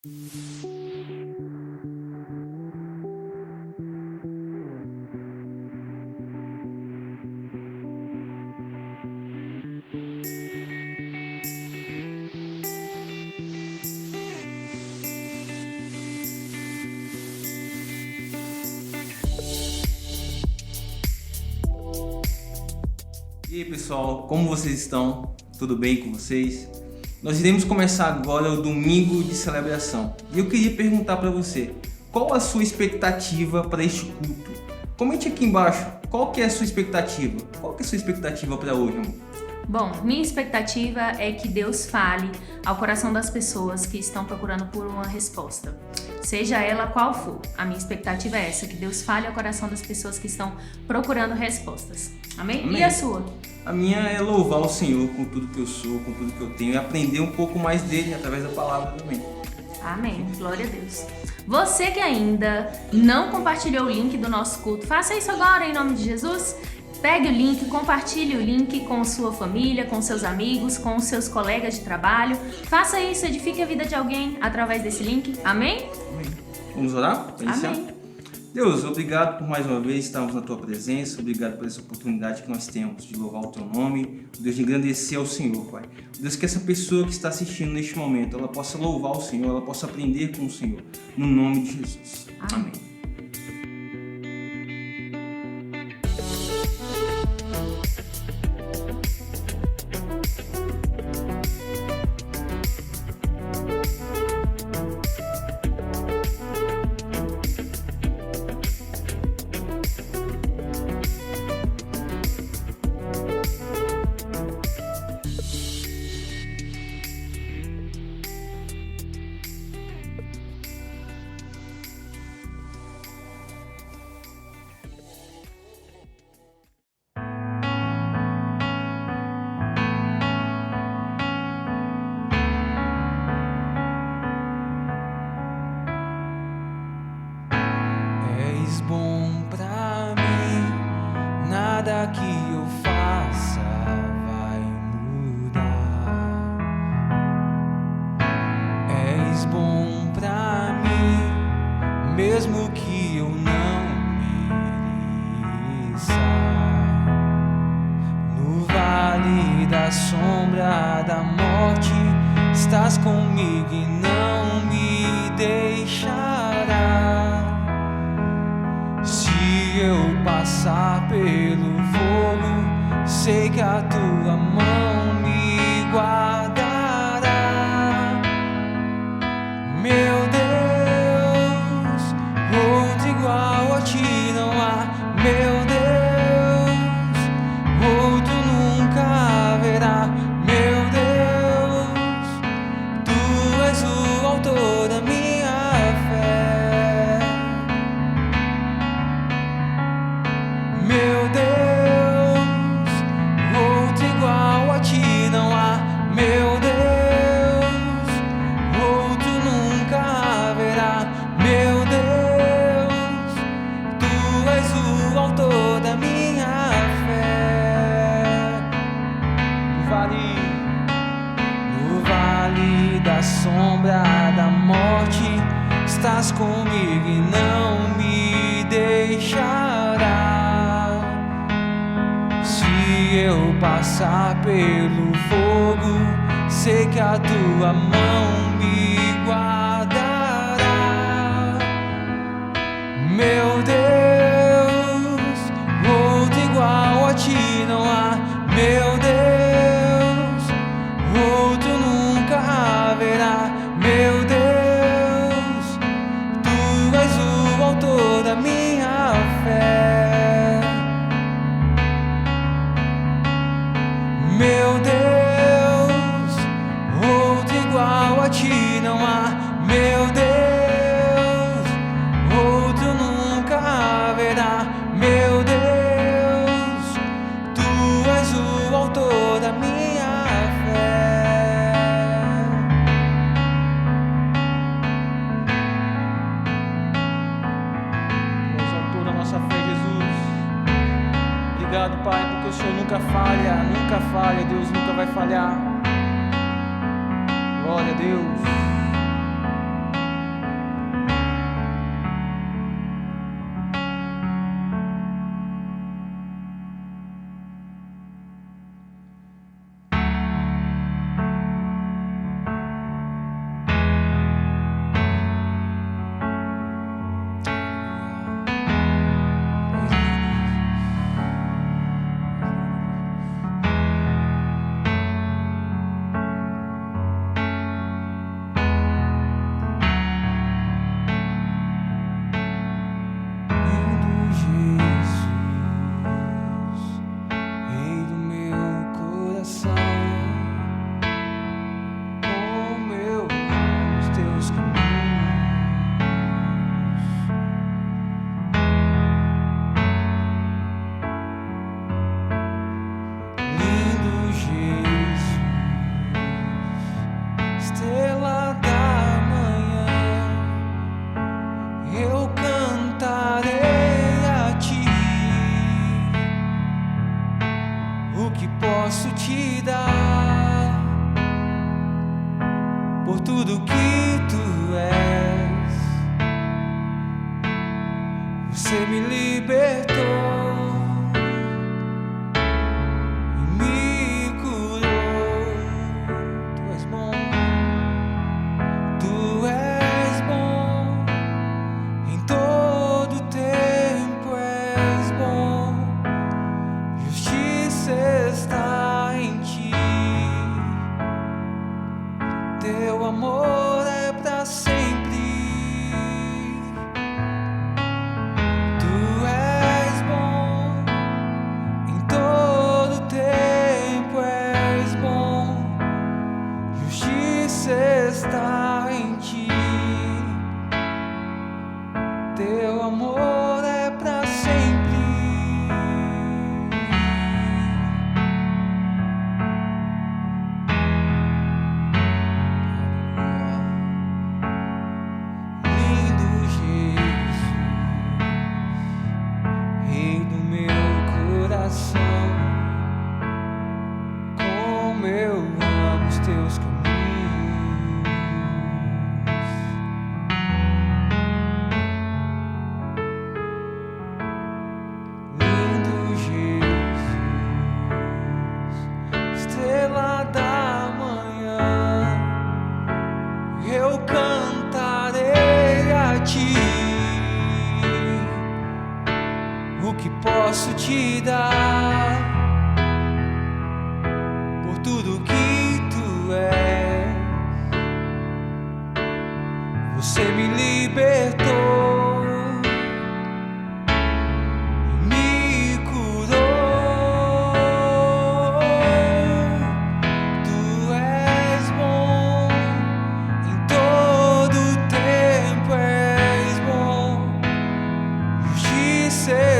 E aí pessoal, como vocês estão? Tudo bem com vocês? Nós iremos começar agora o domingo de celebração. E eu queria perguntar para você, qual a sua expectativa para este culto? Comente aqui embaixo, qual que é a sua expectativa? Qual que é a sua expectativa para hoje, amor? Bom, minha expectativa é que Deus fale ao coração das pessoas que estão procurando por uma resposta, seja ela qual for. A minha expectativa é essa, que Deus fale ao coração das pessoas que estão procurando respostas. Amém? Amém. E a sua? A minha é louvar o Senhor com tudo que eu sou, com tudo que eu tenho e aprender um pouco mais dele através da palavra também. Amém. Glória a Deus. Você que ainda não compartilhou o link do nosso culto, faça isso agora em nome de Jesus. Pegue o link, compartilhe o link com sua família, com seus amigos, com seus colegas de trabalho. Faça isso, edifique a vida de alguém através desse link. Amém? Amém. Vamos orar? Para iniciar? Amém. Deus, obrigado por mais uma vez estarmos na Tua presença, obrigado por essa oportunidade que nós temos de louvar o Teu nome, Deus, de engrandecer ao Senhor, Pai. Deus, que essa pessoa que está assistindo neste momento, ela possa louvar o Senhor, ela possa aprender com o Senhor, no nome de Jesus. Amém. És bom pra mim, nada que eu faça vai mudar. És bom pra mim, mesmo que eu não mereça. No vale da sombra da morte, estás comigo e não me deixará. Se eu passar pelo fogo, sei que a tua mão me guardará. Meu Deus, outro igual a ti não há. Meu Deus, outro nunca haverá. Meu Deus, tu és o autor da minha fé. Meu Deus, outro igual a ti não há. Meu Deus, outro nunca haverá. Meu Deus, tu és o autor da minha fé. No vale da sombra da morte, estás comigo e não me deixará. Se eu passar pelo fogo, sei que a tua mão me guardará. Meu Deus, outro igual a ti não há. Meu Deus, outro nunca haverá. Meu Deus, tu és o autor da minha fé. Meu Deus, outro igual a ti não há. Meu Deus, outro nunca haverá. Meu Deus, tu és o autor da minha fé. Tu és o autor da nossa fé, Jesus. Obrigado, Pai, porque o Senhor nunca falha, Deus nunca vai falhar. Glória a Deus. Você me libertou e me curou. Tu és bom, tu és bom, em todo tempo és bom. Justiça está em ti, teu amor é pra sempre. Está em ti, teu amor é pra sempre. Lindo Jesus, Rei do meu coração, como eu amo os teus caminhos. Da manhã eu cantarei a ti. O que posso te dar por tudo que tu és? Você me libertou.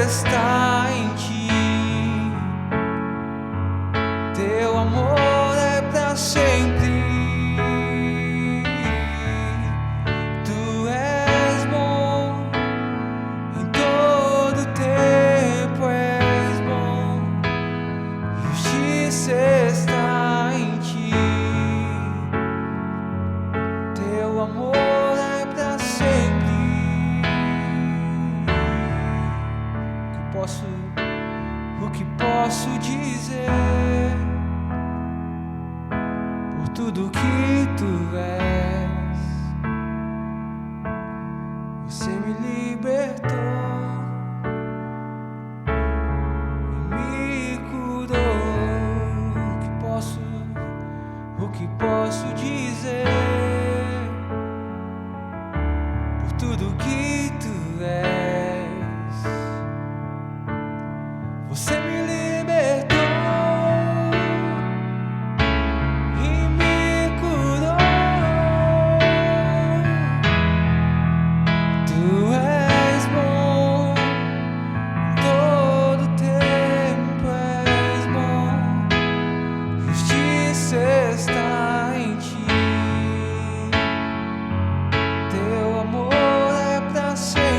Está em ti, teu amor é pra sempre. Tu és bom, em todo tempo és bom. Justiça está em ti, teu amor é pra sempre. O que posso dizer por tudo que tu és? Você me libertou e me curou. O que posso dizer por tudo que tu és? Você me libertou e me curou. Tu és bom, em todo tempo és bom. Justiça está em ti, teu amor é pra sempre.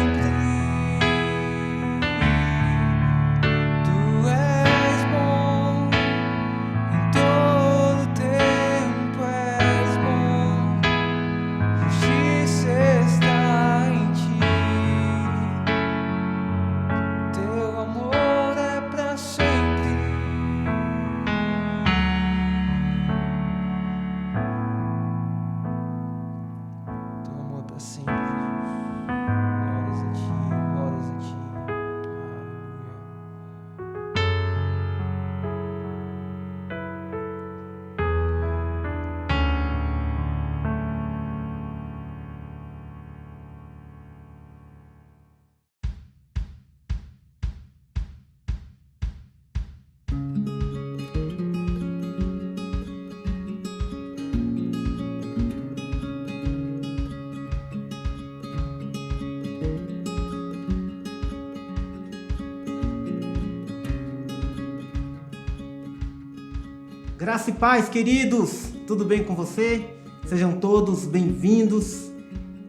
Graça e paz, queridos! Tudo bem com você? Sejam todos bem-vindos.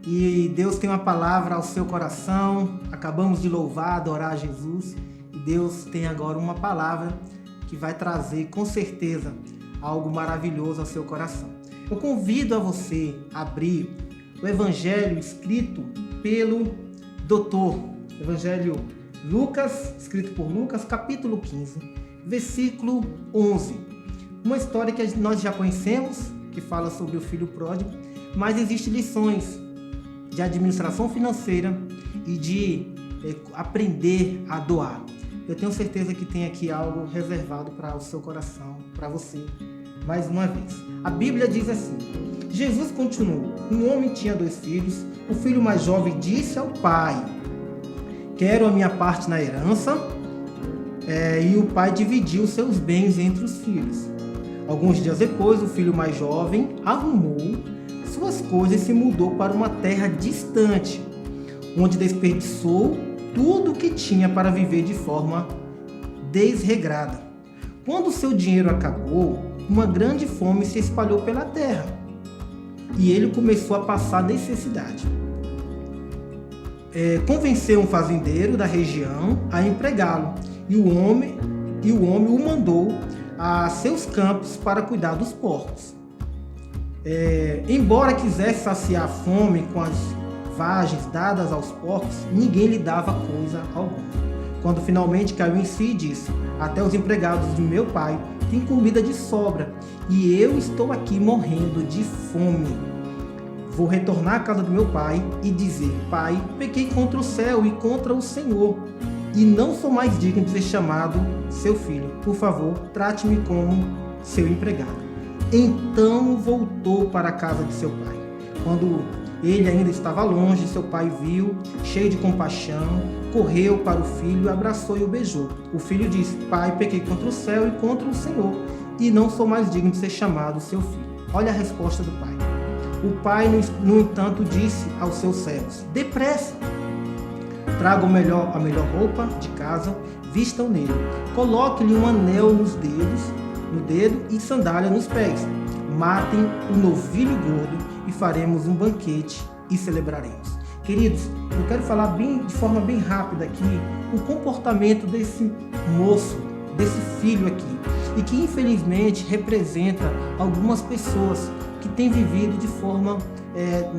E Deus tem uma palavra ao seu coração. Acabamos de louvar, adorar Jesus. E Deus tem agora uma palavra que vai trazer, com certeza, algo maravilhoso ao seu coração. Eu convido a você a abrir o Evangelho escrito pelo Dr. Evangelho Lucas, escrito por Lucas, capítulo 15, versículo 11. Uma história que nós já conhecemos, que fala sobre o filho pródigo, mas existem lições de administração financeira e de aprender a doar. Eu tenho certeza que tem aqui algo reservado para o seu coração, para você, mais uma vez. A Bíblia diz assim: Jesus continuou: um homem tinha 2 filhos. O filho mais jovem disse ao pai: quero a minha parte na herança. E o pai dividiu seus bens entre os filhos. Alguns dias depois, o filho mais jovem arrumou suas coisas e se mudou para uma terra distante, onde desperdiçou tudo o que tinha para viver de forma desregrada. Quando seu dinheiro acabou, uma grande fome se espalhou pela terra e ele começou a passar necessidade. Convenceu um fazendeiro da região a empregá-lo e o homem o mandou a seus campos para cuidar dos porcos. Embora quisesse saciar a fome com as vagens dadas aos porcos, ninguém lhe dava coisa alguma. Quando finalmente caiu em si, disse: até os empregados de meu pai têm comida de sobra e eu estou aqui morrendo de fome. Vou retornar à casa do meu pai e dizer: pai, pequei contra o céu e contra o Senhor, e não sou mais digno de ser chamado seu filho. Por favor, trate-me como seu empregado. Então voltou para a casa de seu pai. Quando ele ainda estava longe, seu pai viu, cheio de compaixão, correu para o filho, o abraçou e o beijou. O filho disse: pai, pequei contra o céu e contra o Senhor, e não sou mais digno de ser chamado seu filho. Olha a resposta do pai. O pai, no entanto, disse aos seus servos: depressa, traga a melhor roupa de casa, vistam nele, coloque-lhe um anel no dedo e sandália nos pés. Matem o novilho gordo e faremos um banquete e celebraremos. Queridos, eu quero falar de forma bem rápida aqui o comportamento desse moço, desse filho aqui, e que infelizmente representa algumas pessoas que têm vivido de forma,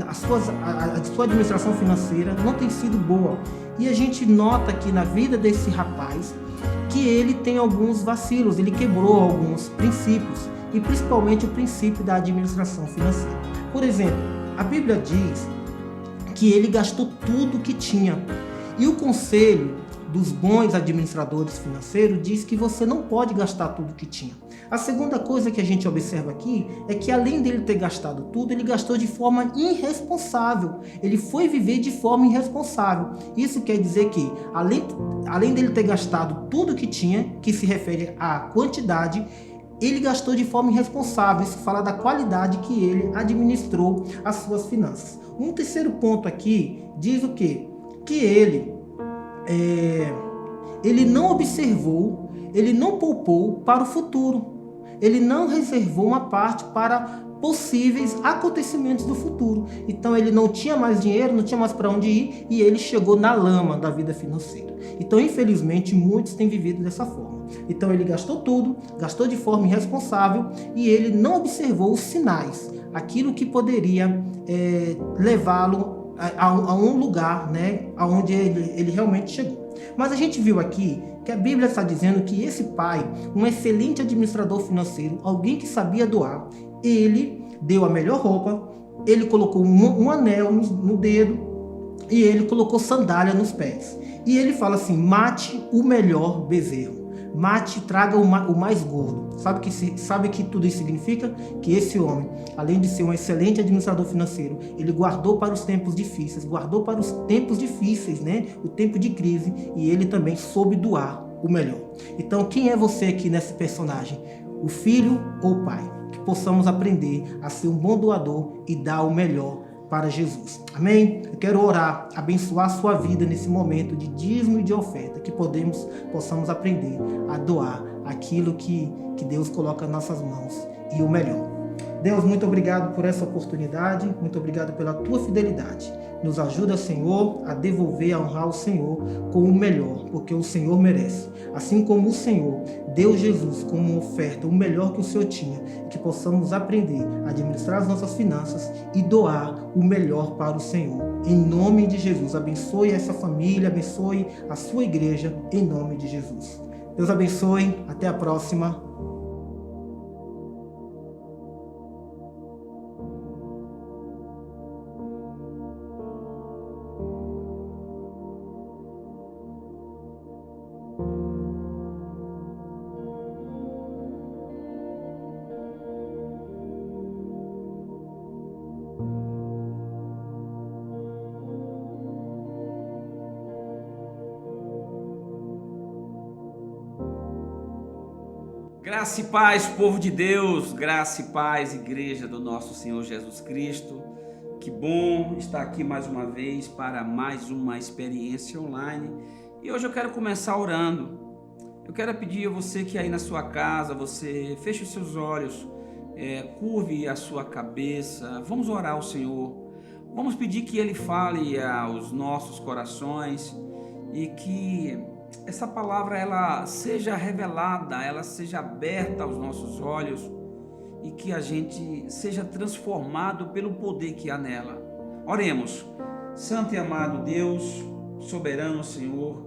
a sua administração financeira não tem sido boa. E a gente nota aqui na vida desse rapaz que ele tem alguns vacilos, ele quebrou alguns princípios, e principalmente o princípio da administração financeira. Por exemplo, a Bíblia diz que ele gastou tudo que tinha. E o conselho dos bons administradores financeiros diz que você não pode gastar tudo que tinha. A segunda coisa que a gente observa aqui é que, além dele ter gastado tudo, ele gastou de forma irresponsável. Ele foi viver de forma irresponsável. Isso quer dizer que, além dele ter gastado tudo que tinha, que se refere à quantidade, ele gastou de forma irresponsável. Isso fala da qualidade que ele administrou as suas finanças. Um terceiro ponto aqui diz o quê? Que ele não observou, ele não poupou para o futuro. Ele não reservou uma parte para possíveis acontecimentos do futuro. Então ele não tinha mais dinheiro, não tinha mais para onde ir, e ele chegou na lama da vida financeira. Então, infelizmente, muitos têm vivido dessa forma. Então ele gastou tudo, gastou de forma irresponsável, e ele não observou os sinais, aquilo que poderia levá-lo a um lugar, né, aonde ele realmente chegou. Mas a gente viu aqui que a Bíblia está dizendo que esse pai, um excelente administrador financeiro, alguém que sabia doar, ele deu a melhor roupa, ele colocou um anel no dedo e ele colocou sandália nos pés. E ele fala assim: mate o melhor bezerro. Mate, traga o mais gordo. Sabe que tudo isso significa? Que esse homem, além de ser um excelente administrador financeiro, ele guardou para os tempos difíceis, né? O tempo de crise, e ele também soube doar o melhor. Então, quem é você aqui nesse personagem? O filho ou o pai? Que possamos aprender a ser um bom doador e dar o melhor para Jesus. Amém? Eu quero orar, abençoar a sua vida nesse momento de dízimo e de oferta, que possamos aprender a doar aquilo que Deus coloca nas nossas mãos, e o melhor. Deus, muito obrigado por essa oportunidade, muito obrigado pela tua fidelidade. Nos ajuda, Senhor, a devolver, a honrar o Senhor com o melhor, porque o Senhor merece. Assim como o Senhor deu Jesus como oferta, o melhor que o Senhor tinha, que possamos aprender a administrar as nossas finanças e doar o melhor para o Senhor. Em nome de Jesus, abençoe essa família, abençoe a sua igreja, em nome de Jesus. Deus abençoe, até a próxima. Graça e paz, povo de Deus, graça e paz, igreja do nosso Senhor Jesus Cristo. Que bom estar aqui mais uma vez para mais uma experiência online. E hoje eu quero começar orando. Eu quero pedir a você que aí na sua casa, você feche os seus olhos, curve a sua cabeça. Vamos orar ao Senhor. Vamos pedir que Ele fale aos nossos corações e que essa palavra ela seja revelada, ela seja aberta aos nossos olhos e que a gente seja transformado pelo poder que há nela. Oremos. Santo e amado Deus, soberano Senhor,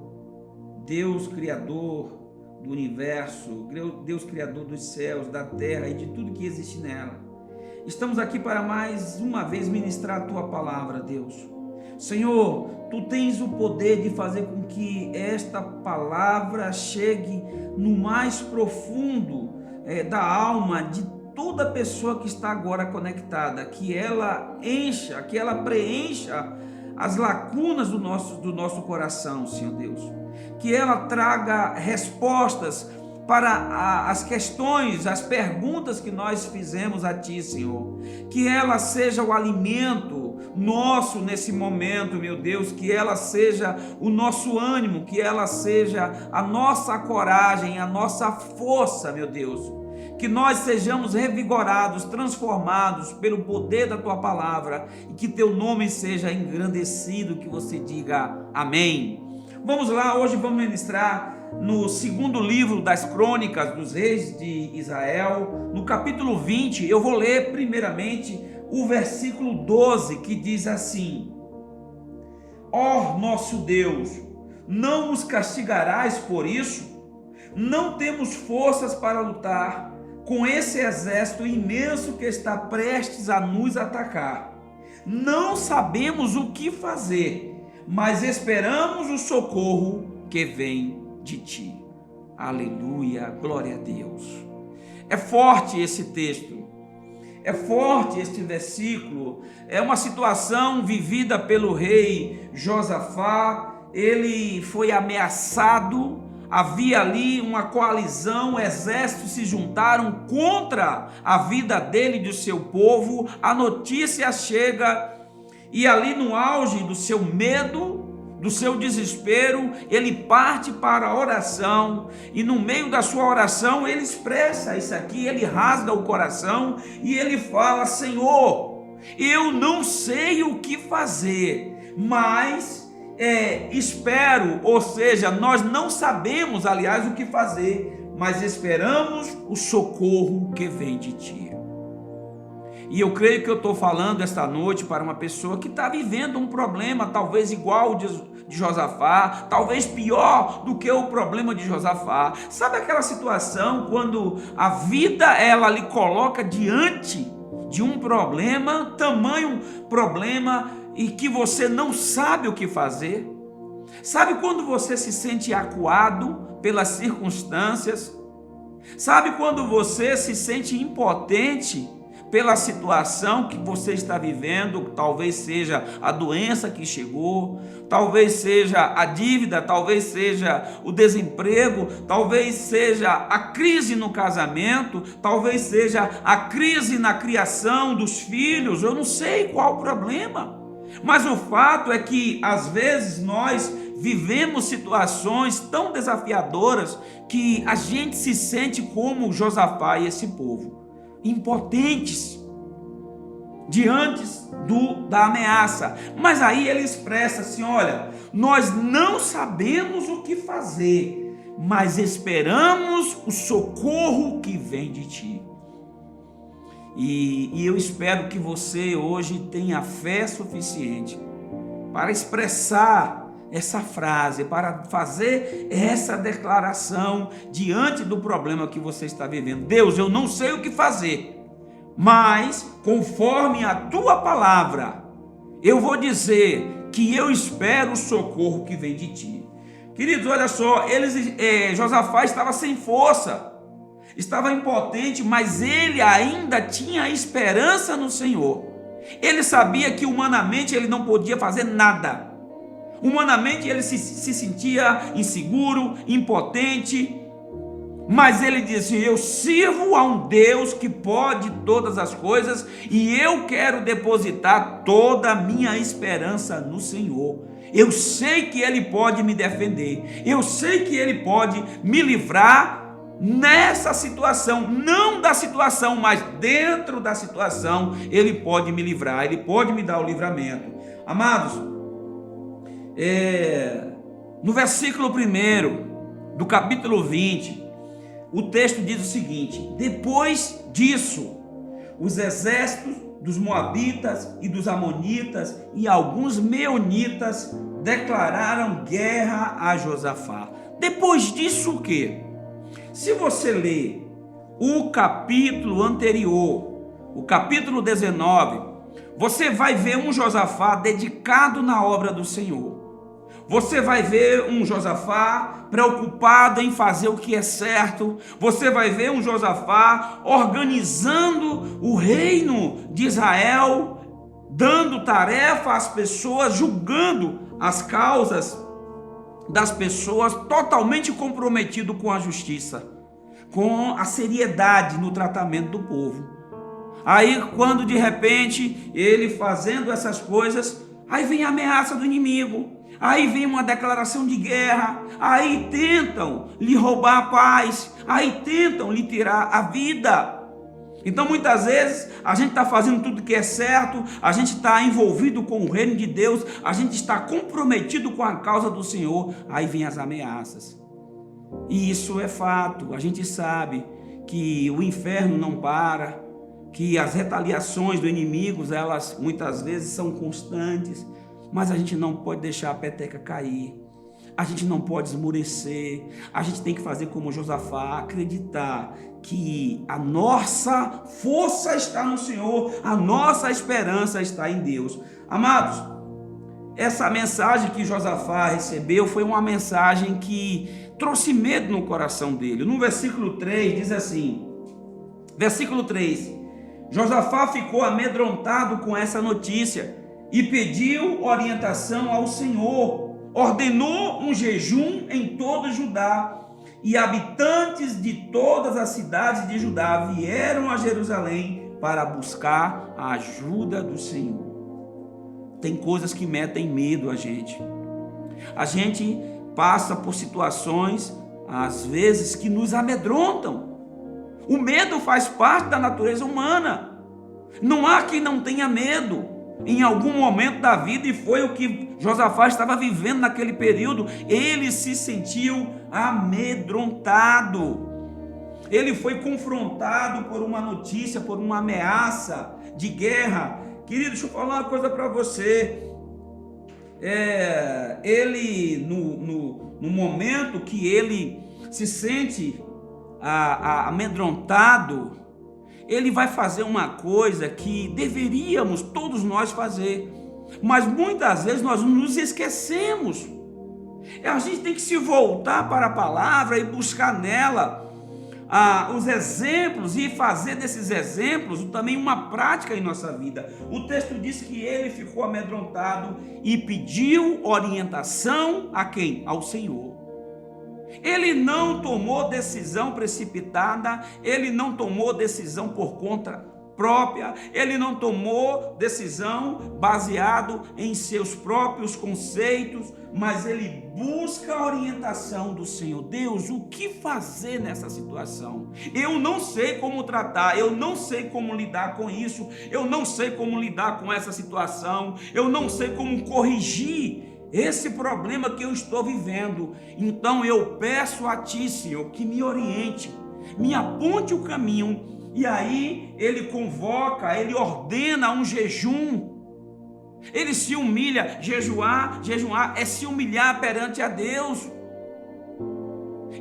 Deus Criador do universo, Deus Criador dos céus, da terra e de tudo que existe nela. Estamos aqui para mais uma vez ministrar a Tua palavra, Deus. Senhor, Tu tens o poder de fazer com que esta palavra chegue no mais profundo da alma de toda pessoa que está agora conectada, que ela encha, que ela preencha as lacunas do nosso coração, Senhor Deus. Que ela traga respostas para as questões, as perguntas que nós fizemos a Ti, Senhor. Que ela seja o alimento nosso nesse momento, meu Deus, que ela seja o nosso ânimo, que ela seja a nossa coragem, a nossa força, meu Deus. Que nós sejamos revigorados, transformados pelo poder da Tua palavra e que Teu nome seja engrandecido, que você diga amém. Vamos lá, hoje vamos ministrar no segundo livro das crônicas dos reis de Israel, no capítulo 20, eu vou ler primeiramente o versículo 12, que diz assim: Ó nosso Deus, não nos castigarás por isso? Não temos forças para lutar com esse exército imenso que está prestes a nos atacar. Não sabemos o que fazer, mas esperamos o socorro que vem de Ti. Aleluia, glória a Deus. É forte esse texto. É forte este versículo, é uma situação vivida pelo rei Josafá. Ele foi ameaçado, havia ali uma coalizão, exércitos se juntaram contra a vida dele e do seu povo. A notícia chega e ali no auge do seu medo, do seu desespero, ele parte para a oração, e no meio da sua oração ele expressa isso aqui, ele rasga o coração e ele fala: Senhor, eu não sei o que fazer, mas espero, ou seja, nós não sabemos, aliás, o que fazer, mas esperamos o socorro que vem de Ti. E eu creio que eu estou falando esta noite para uma pessoa que está vivendo um problema, talvez igual de Josafá, talvez pior do que o problema de Josafá. Sabe aquela situação quando a vida ela lhe coloca diante de um problema, tamanho problema, e que você não sabe o que fazer? Sabe quando você se sente acuado pelas circunstâncias? Sabe quando você se sente impotente pela situação que você está vivendo? Talvez seja a doença que chegou, talvez seja a dívida, talvez seja o desemprego, talvez seja a crise no casamento, talvez seja a crise na criação dos filhos. Eu não sei qual o problema, mas o fato é que às vezes nós vivemos situações tão desafiadoras que a gente se sente como Josafá e esse povo, impotentes. diante da ameaça. Mas aí ele expressa assim: olha, nós não sabemos o que fazer, mas esperamos o socorro que vem de ti. E eu espero que você hoje tenha fé suficiente para expressar essa frase, para fazer essa declaração diante do problema que você está vivendo. Deus, eu não sei o que fazer, mas conforme a tua palavra, eu vou dizer que eu espero o socorro que vem de ti. Queridos, olha só, Josafá estava sem força, estava impotente, mas ele ainda tinha esperança no Senhor. Ele sabia que humanamente ele não podia fazer nada. Humanamente ele se sentia inseguro, impotente, mas ele disse: eu sirvo a um Deus que pode todas as coisas e eu quero depositar toda a minha esperança no Senhor. Eu sei que Ele pode me defender, eu sei que Ele pode me livrar nessa situação, não da situação, mas dentro da situação, Ele pode me livrar, Ele pode me dar o livramento. Amados, no versículo 1 do capítulo 20, o texto diz o seguinte: depois disso, os exércitos dos moabitas e dos amonitas e alguns meunitas declararam guerra a Josafá. Depois disso o quê? Se você ler o capítulo anterior, o capítulo 19, você vai ver um Josafá dedicado na obra do Senhor. Você vai ver um Josafá preocupado em fazer o que é certo. Você vai ver um Josafá organizando o reino de Israel, dando tarefa às pessoas, julgando as causas das pessoas, totalmente comprometido com a justiça, com a seriedade no tratamento do povo. Aí, quando de repente ele fazendo essas coisas, aí vem a ameaça do inimigo. Aí vem uma declaração de guerra, aí tentam lhe roubar a paz, aí tentam lhe tirar a vida. Então muitas vezes a gente está fazendo tudo que é certo, a gente está envolvido com o reino de Deus, a gente está comprometido com a causa do Senhor, aí vem as ameaças. E isso é fato, a gente sabe que o inferno não para, que as retaliações do inimigo, elas muitas vezes são constantes. Mas a gente não pode deixar a peteca cair, a gente não pode esmorecer, a gente tem que fazer como Josafá, acreditar que a nossa força está no Senhor, a nossa esperança está em Deus. Amados, essa mensagem que Josafá recebeu foi uma mensagem que trouxe medo no coração dele. No versículo 3 diz assim, versículo 3, Josafá ficou amedrontado com essa notícia e pediu orientação ao Senhor, ordenou um jejum em todo Judá, e habitantes de todas as cidades de Judá vieram a Jerusalém para buscar a ajuda do Senhor. Tem coisas que metem medo a gente passa por situações, às vezes, que nos amedrontam. O medo faz parte da natureza humana, não há quem não tenha medo. Em algum momento da vida, e foi o que Josafá estava vivendo naquele período, ele se sentiu amedrontado. Ele foi confrontado por uma notícia, por uma ameaça de guerra. Querido, deixa eu falar uma coisa para você. Ele, no momento que ele se sente amedrontado, ele vai fazer uma coisa que deveríamos todos nós fazer, mas muitas vezes nós nos esquecemos. A gente tem que se voltar para a palavra e buscar nela os exemplos e fazer desses exemplos também uma prática em nossa vida. O texto diz que ele ficou amedrontado e pediu orientação a quem? Ao Senhor. Ele não tomou decisão precipitada, ele não tomou decisão por conta própria, ele não tomou decisão baseado em seus próprios conceitos, mas ele busca a orientação do Senhor. Deus, o que fazer nessa situação? Eu não sei como tratar, eu não sei como lidar com isso, eu não sei como lidar com essa situação, eu não sei como corrigir esse problema que eu estou vivendo. Então eu peço a Ti, Senhor, que me oriente, me aponte o caminho. E aí ele convoca, ele ordena um jejum. Ele se humilha. Jejuar é se humilhar perante a Deus.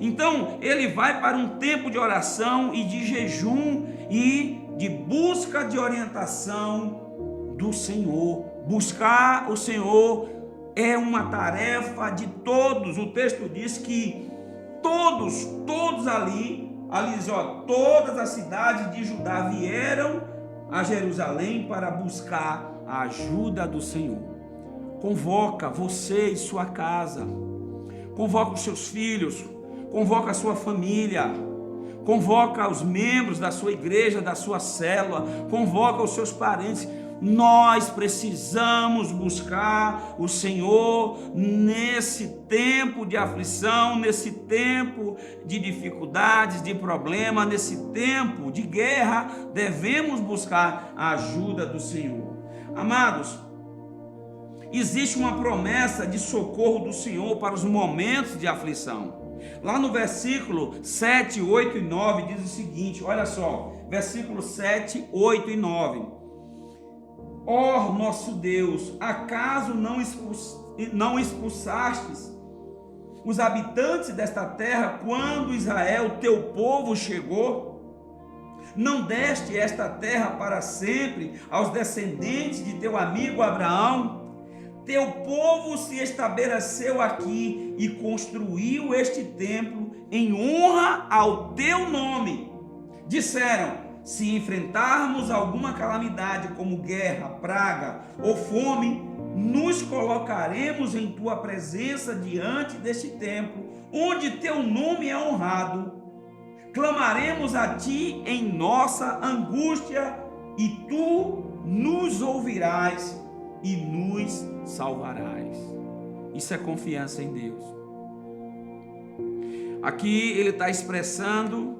Então ele vai para um tempo de oração e de jejum e de busca de orientação do Senhor. Buscar o Senhor é uma tarefa de todos. O texto diz que todos ali diz, todas as cidades de Judá vieram a Jerusalém para buscar a ajuda do Senhor. Convoca você e sua casa, convoca os seus filhos, convoca a sua família, convoca os membros da sua igreja, da sua célula, convoca os seus parentes. Nós precisamos buscar o Senhor nesse tempo de aflição, nesse tempo de dificuldades, de problema, nesse tempo de guerra. Devemos buscar a ajuda do Senhor. Amados, existe uma promessa de socorro do Senhor para os momentos de aflição. Lá no versículo 7, 8 e 9 diz o seguinte, olha só, versículo 7, 8 e 9. Ó nosso Deus, acaso não expulsastes os habitantes desta terra quando Israel, teu povo, chegou? Não deste esta terra para sempre aos descendentes de teu amigo Abraão? Teu povo se estabeleceu aqui e construiu este templo em honra ao teu nome. Disseram: se enfrentarmos alguma calamidade como guerra, praga ou fome, nos colocaremos em tua presença diante deste templo, onde teu nome é honrado. Clamaremos a ti em nossa angústia, e tu nos ouvirás e nos salvarás. Isso é confiança em Deus. Aqui ele está expressando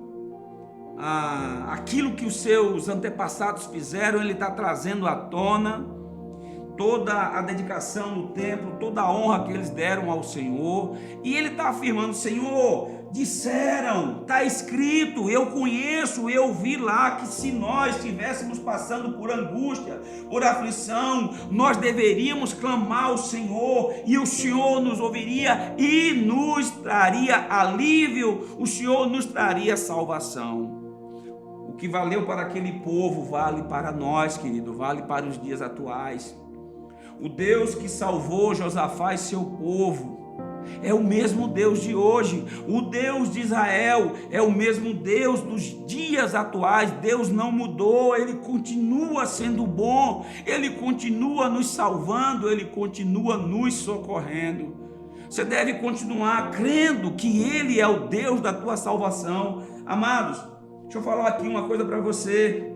aquilo que os seus antepassados fizeram. Ele está trazendo à tona toda a dedicação no templo, toda a honra que eles deram ao Senhor, e ele está afirmando: Senhor, disseram, está escrito, eu conheço, eu vi lá que se nós estivéssemos passando por angústia, por aflição, nós deveríamos clamar ao Senhor, e o Senhor nos ouviria e nos traria alívio, o Senhor nos traria salvação. O que valeu para aquele povo vale para nós, querido, vale para os dias atuais. O Deus que salvou Josafá e seu povo é o mesmo Deus de hoje. O Deus de Israel é o mesmo Deus dos dias atuais. Deus não mudou, Ele continua sendo bom, Ele continua nos salvando, Ele continua nos socorrendo. Você deve continuar crendo que Ele é o Deus da tua salvação. Amados, deixa eu falar aqui uma coisa para você.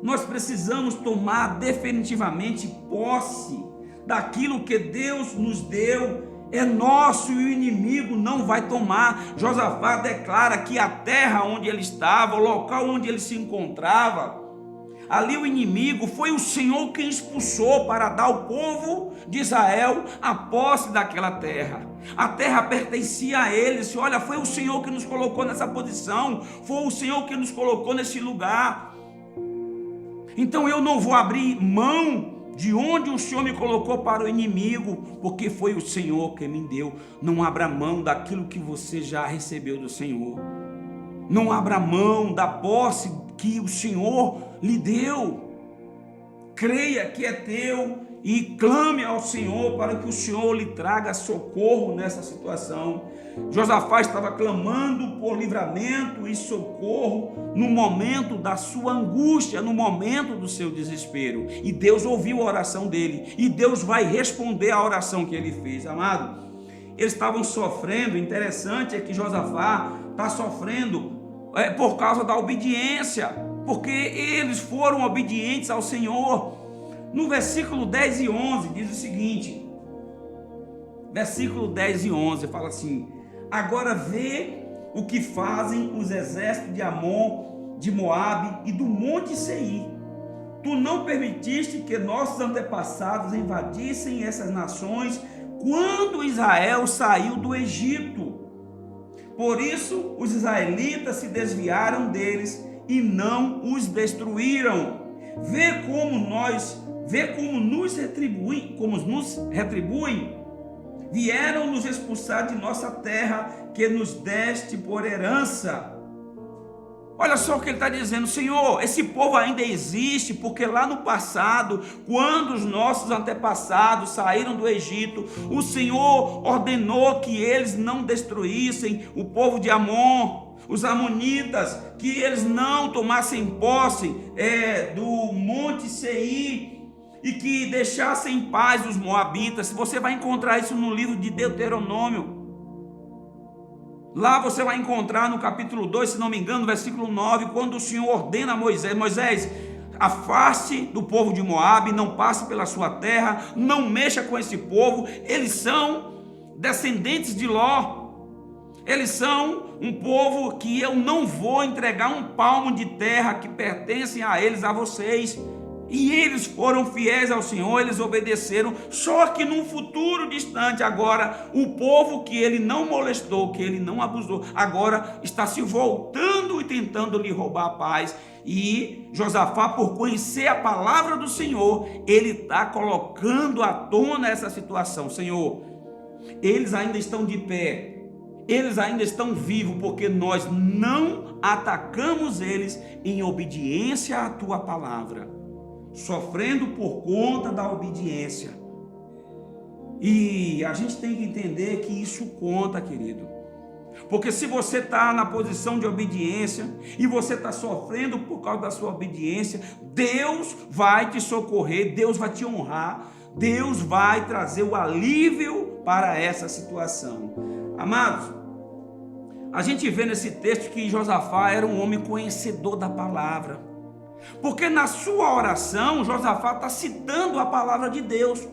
Nós precisamos tomar definitivamente posse daquilo que Deus nos deu. É nosso e o inimigo não vai tomar. Josafá declara que a terra onde ele estava, o local onde ele se encontrava, ali o inimigo, foi o Senhor quem expulsou para dar ao povo de Israel a posse daquela terra. A terra pertencia a eles. Olha, foi o Senhor que nos colocou nessa posição, foi o Senhor que nos colocou nesse lugar. Então eu não vou abrir mão de onde o Senhor me colocou para o inimigo, porque foi o Senhor que me deu. Não abra mão daquilo que você já recebeu do Senhor. Não abra mão da posse que o Senhor lhe deu. Creia que é teu e clame ao Senhor para que o Senhor lhe traga socorro nessa situação. Josafá estava clamando por livramento e socorro no momento da sua angústia, no momento do seu desespero. E Deus ouviu a oração dele, e Deus vai responder a oração que ele fez. Amado, eles estavam sofrendo. Interessante é que Josafá está sofrendo por causa da obediência, porque eles foram obedientes ao Senhor. No versículo 10 e 11 diz o seguinte, versículo 10 e 11 fala assim: agora vê o que fazem os exércitos de Amon, de Moabe e do monte Seir. Tu não permitiste que nossos antepassados invadissem essas nações quando Israel saiu do Egito. Por isso os israelitas se desviaram deles e não os destruíram. Vê como nos retribuem. Vieram nos expulsar de nossa terra que nos deste por herança. Olha só o que ele está dizendo: Senhor, esse povo ainda existe, porque lá no passado, quando os nossos antepassados saíram do Egito, o Senhor ordenou que eles não destruíssem o povo de Amon, os amonitas, que eles não tomassem posse do monte Seir, e que deixassem em paz os moabitas. Você vai encontrar isso no livro de Deuteronômio. Lá você vai encontrar no capítulo 2, se não me engano, versículo 9, quando o Senhor ordena a Moisés: Moisés, afaste do povo de Moabe, não passe pela sua terra, não mexa com esse povo, eles são descendentes de Ló, eles são um povo que eu não vou entregar um palmo de terra que pertencem a eles, a vocês. E eles foram fiéis ao Senhor, eles obedeceram. Só que num futuro distante agora, o povo que ele não molestou, que ele não abusou, agora está se voltando e tentando lhe roubar a paz. E Josafá, por conhecer a palavra do Senhor, ele está colocando à tona essa situação. Senhor, eles ainda estão de pé, eles ainda estão vivos, porque nós não atacamos eles em obediência à tua palavra, sofrendo por conta da obediência. E a gente tem que entender que isso conta, querido, porque se você está na posição de obediência e você está sofrendo por causa da sua obediência, Deus vai te socorrer, Deus vai te honrar, Deus vai trazer o alívio para essa situação. Amados, a gente vê nesse texto que Josafá era um homem conhecedor da palavra, porque na sua oração Josafá está citando a palavra de Deus.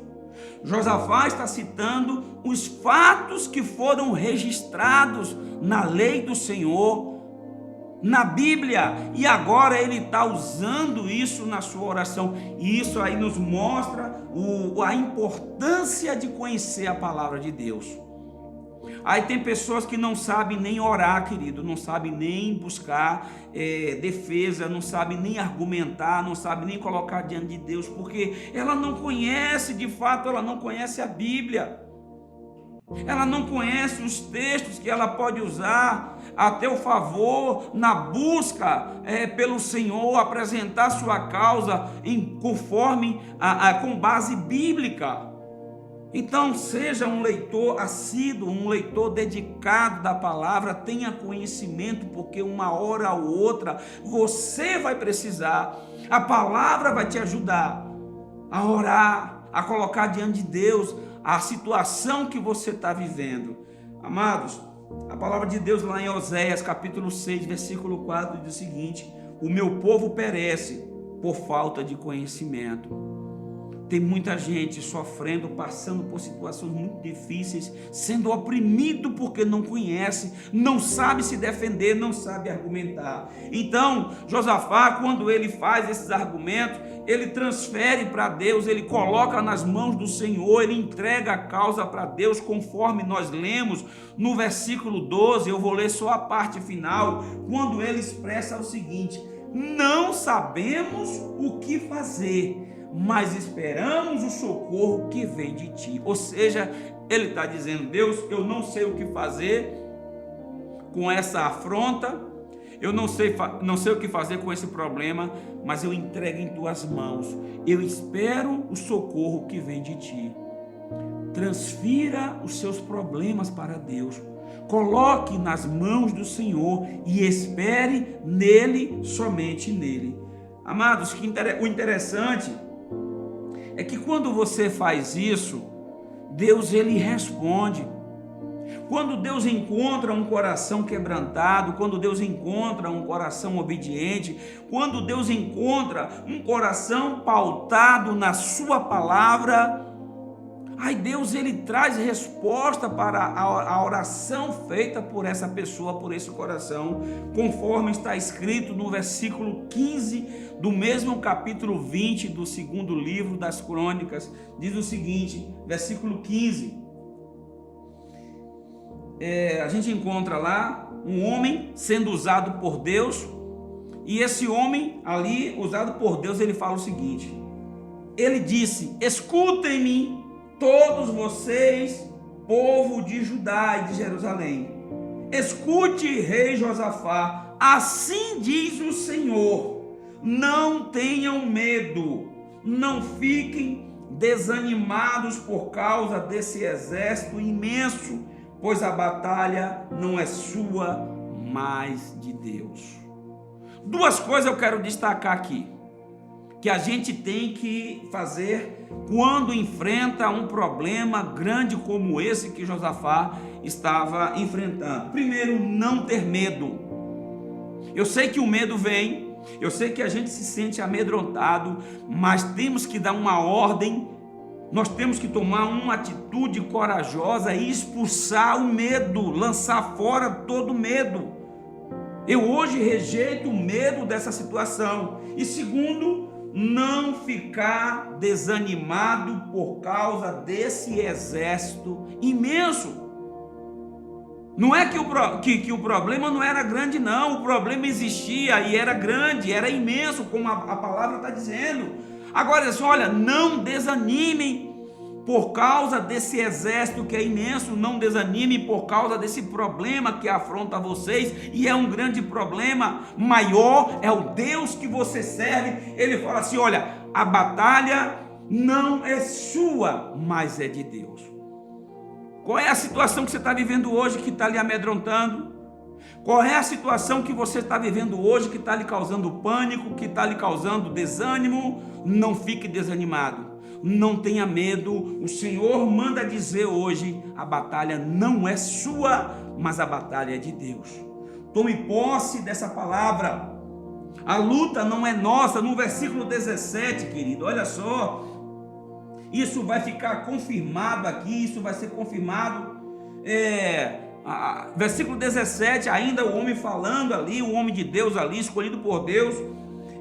Josafá está citando os fatos que foram registrados na lei do Senhor, na Bíblia, e agora ele está usando isso na sua oração. E isso aí nos mostra a importância de conhecer a palavra de Deus. Aí tem pessoas que não sabem nem orar, querido, não sabem nem buscar defesa, não sabem nem argumentar, não sabem nem colocar diante de Deus, porque ela não conhece, de fato, ela não conhece a Bíblia. Ela não conhece os textos que ela pode usar a teu favor na busca pelo Senhor, apresentar sua causa com base bíblica. Então, seja um leitor assíduo, um leitor dedicado da palavra, tenha conhecimento, porque uma hora ou outra você vai precisar, a palavra vai te ajudar a orar, a colocar diante de Deus a situação que você está vivendo. Amados, a palavra de Deus lá em Oséias capítulo 6, versículo 4 diz o seguinte: o meu povo perece por falta de conhecimento. Tem muita gente sofrendo, passando por situações muito difíceis, sendo oprimido porque não conhece, não sabe se defender, não sabe argumentar. Então, Josafá, quando ele faz esses argumentos, ele transfere para Deus, ele coloca nas mãos do Senhor, ele entrega a causa para Deus, conforme nós lemos no versículo 12. Eu vou ler só a parte final, quando ele expressa o seguinte: não sabemos o que fazer, mas esperamos o socorro que vem de ti. Ou seja, ele está dizendo: Deus, eu não sei o que fazer com essa afronta, eu não sei o que fazer com esse problema, mas eu entrego em tuas mãos, eu espero o socorro que vem de ti. Transfira os seus problemas para Deus, coloque nas mãos do Senhor e espere nele, somente nele. Amados, o interessante é que quando você faz isso, Deus ele responde. Quando Deus encontra um coração quebrantado, quando Deus encontra um coração obediente, quando Deus encontra um coração pautado na sua palavra, aí Deus ele traz resposta para a oração feita por essa pessoa, por esse coração, conforme está escrito no versículo 15 do mesmo capítulo 20 do segundo livro das Crônicas. Diz o seguinte, versículo 15. A gente encontra lá um homem sendo usado por Deus, e esse homem ali, usado por Deus, ele fala o seguinte, ele disse: escutem-me todos vocês, povo de Judá e de Jerusalém, escute, rei Josafá, assim diz o Senhor, não tenham medo, não fiquem desanimados por causa desse exército imenso, pois a batalha não é sua, mas de Deus. Duas coisas eu quero destacar aqui, que a gente tem que fazer quando enfrenta um problema grande como esse que Josafá estava enfrentando. Primeiro, não ter medo. Eu sei que o medo vem, eu sei que a gente se sente amedrontado, mas temos que dar uma ordem. Nós temos que tomar uma atitude corajosa e expulsar o medo, lançar fora todo medo. Eu hoje rejeito o medo dessa situação. E segundo, não ficar desanimado por causa desse exército imenso. Não é que o problema não era grande, não. O problema existia e era grande, era imenso, como a palavra está dizendo. Agora, assim, olha, não desanimem por causa desse exército que é imenso, não desanimem por causa desse problema que afronta vocês, e é um grande problema, maior é o Deus que você serve. Ele fala assim, olha, a batalha não é sua, mas é de Deus. Qual é a situação que você está vivendo hoje que está lhe amedrontando? Qual é a situação que você está vivendo hoje que está lhe causando pânico, que está lhe causando desânimo? Não fique desanimado, não tenha medo. O Senhor manda dizer hoje, a batalha não é sua, mas a batalha é de Deus. Tome posse dessa palavra. A luta não é nossa. No versículo 17, querido, olha só, isso vai ficar confirmado aqui, isso vai ser confirmado, versículo 17, ainda o homem falando ali, o homem de Deus ali, escolhido por Deus,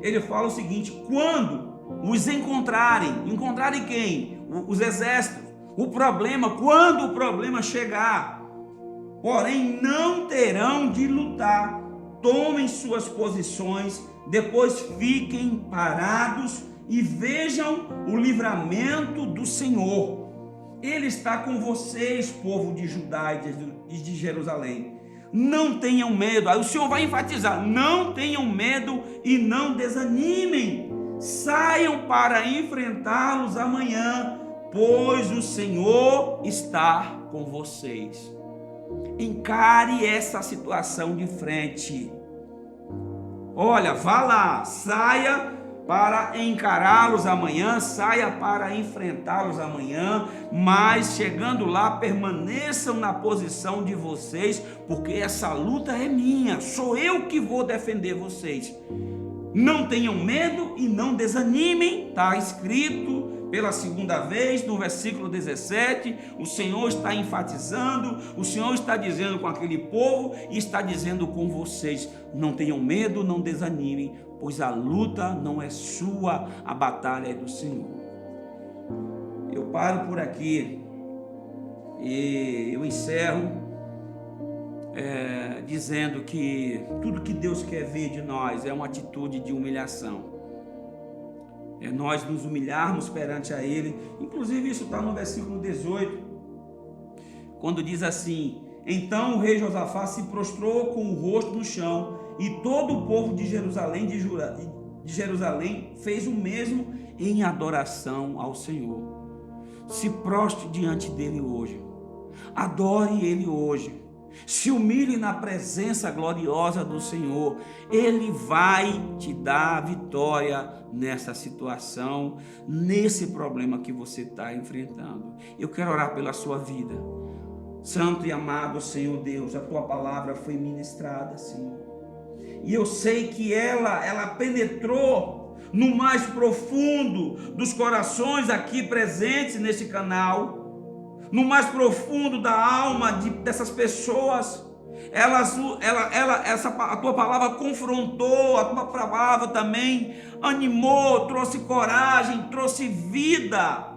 ele fala o seguinte: quando os encontrarem quem? Os exércitos, o problema, quando o problema chegar, porém não terão de lutar, tomem suas posições, depois fiquem parados e vejam o livramento do Senhor. Ele está com vocês, povo de Judá e de Jerusalém. Não tenham medo. Aí o Senhor vai enfatizar: não tenham medo e não desanimem. Saiam para enfrentá-los amanhã, pois o Senhor está com vocês. Encare essa situação de frente. Olha, vá lá, saia para encará-los amanhã, saia para enfrentá-los amanhã, mas chegando lá, permaneçam na posição de vocês, porque essa luta é minha, sou eu que vou defender vocês. Não tenham medo e não desanimem, está escrito pela segunda vez no versículo 17, o Senhor está enfatizando, o Senhor está dizendo com aquele povo e está dizendo com vocês: não tenham medo, não desanimem, pois a luta não é sua, a batalha é do Senhor. Eu paro por aqui e eu encerro dizendo que tudo que Deus quer ver de nós é uma atitude de humilhação. É nós nos humilharmos perante a Ele. Inclusive isso está no versículo 18, quando diz assim: então o rei Josafá se prostrou com o rosto no chão, e todo o povo de Jerusalém, de Jerusalém fez o mesmo em adoração ao Senhor. Se prostre diante dele hoje, adore ele hoje, se humilhe na presença gloriosa do Senhor. Ele vai te dar vitória nessa situação, nesse problema que você está enfrentando. Eu quero orar pela sua vida. Santo e amado Senhor Deus, a tua palavra foi ministrada, Senhor. E eu sei que ela penetrou no mais profundo dos corações aqui presentes nesse canal, no mais profundo da alma dessas pessoas. A tua palavra confrontou, a tua palavra também animou, trouxe coragem, trouxe vida,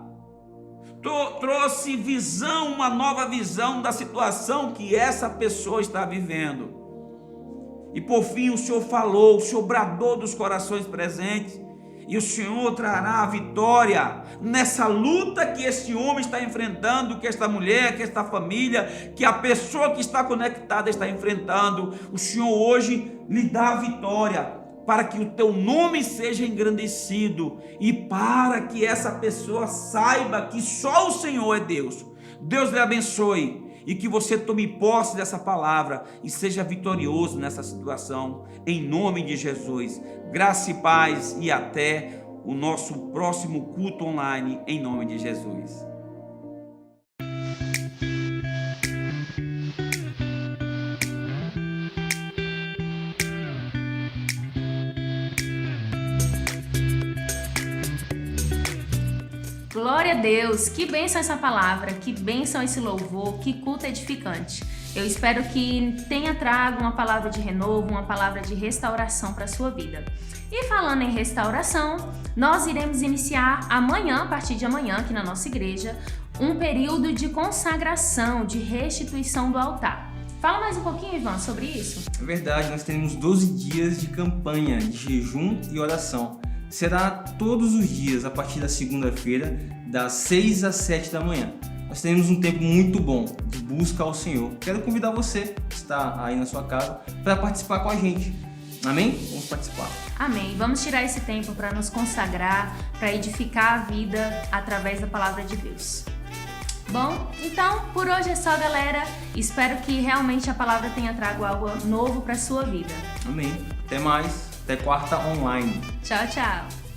trouxe visão, uma nova visão da situação que essa pessoa está vivendo. E por fim o Senhor falou, o Senhor bradou dos corações presentes, e o Senhor trará a vitória nessa luta que este homem está enfrentando, que esta mulher, que esta família, que a pessoa que está conectada está enfrentando. O Senhor hoje lhe dá a vitória, para que o teu nome seja engrandecido e para que essa pessoa saiba que só o Senhor é Deus. Deus lhe abençoe e que você tome posse dessa palavra e seja vitorioso nessa situação, em nome de Jesus. Graça e paz e até o nosso próximo culto online, em nome de Jesus. Glória a Deus, que bênção essa palavra, que bênção esse louvor, que culto edificante. Eu espero que tenha trago uma palavra de renovo, uma palavra de restauração para a sua vida. E falando em restauração, nós iremos iniciar amanhã, a partir de amanhã, aqui na nossa igreja, um período de consagração, de restituição do altar. Fala mais um pouquinho, Ivan, sobre isso. É verdade, nós teremos 12 dias de campanha de jejum e oração. Será todos os dias, a partir da segunda-feira, das 6 às 7 da manhã. Nós teremos um tempo muito bom de busca ao Senhor. Quero convidar você, que está aí na sua casa, para participar com a gente. Amém? Vamos participar. Amém. Vamos tirar esse tempo para nos consagrar, para edificar a vida através da palavra de Deus. Bom, então por hoje é só, galera. Espero que realmente a palavra tenha trago algo novo para a sua vida. Amém. Até mais. Até quarta online. Tchau, tchau.